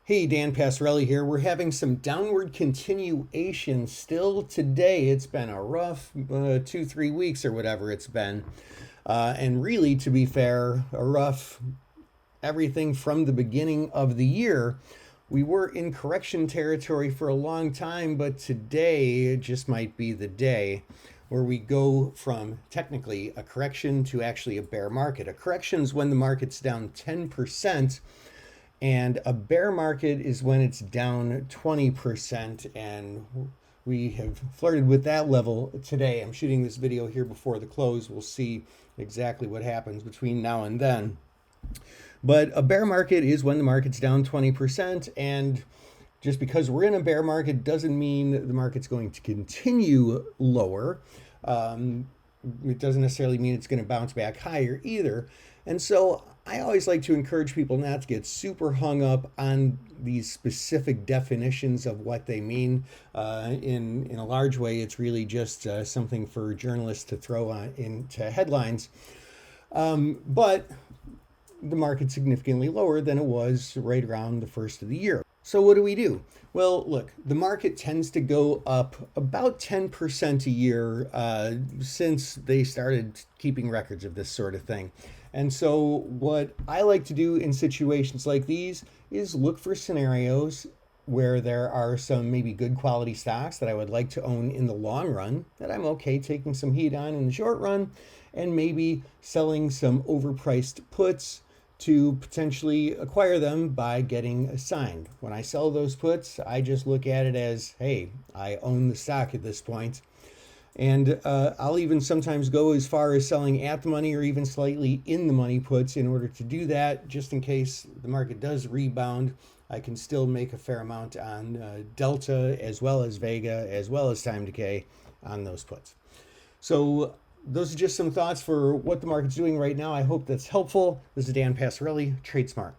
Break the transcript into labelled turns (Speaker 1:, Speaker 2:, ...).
Speaker 1: Hey, Dan Passarelli here. We're having some downward continuation still today. It's been a rough 2, 3 weeks or whatever it's been. And really, to be fair, a rough everything from the beginning of the year. We were in correction territory for a long time, but today just might be the day where we go from technically a correction to actually a bear market. A correction is when the market's down 10%. And a bear market is when it's down 20%. And we have flirted with that level today. I'm shooting this video here before the close. We'll see exactly what happens between now and then. But a bear market is when the market's down 20%. And just because we're in a bear market doesn't mean the market's going to continue lower. It doesn't necessarily mean it's going to bounce back higher either. And so I always like to encourage people not to get super hung up on these specific definitions of what they mean. In a large way, it's really just something for journalists to throw on into headlines. But the market's significantly lower than it was right around the first of the year. So what do? Well, look, the market tends to go up about 10% a year since they started keeping records of this sort of thing. And so what I like to do in situations like these is look for scenarios where there are some maybe good quality stocks that I would like to own in the long run, that I'm okay taking some heat on in the short run, and maybe selling some overpriced puts to potentially acquire them by getting assigned. When I sell those puts, I just look at it as, hey, I own the stock at this point. And I'll even sometimes go as far as selling at the money or even slightly in the money puts in order to do that, just in case the market does rebound. I can still make a fair amount on Delta as well as Vega as well as time decay on those puts. So those are just some thoughts for what the market's doing right now. I hope that's helpful. This is Dan Passarelli, Trade Smart.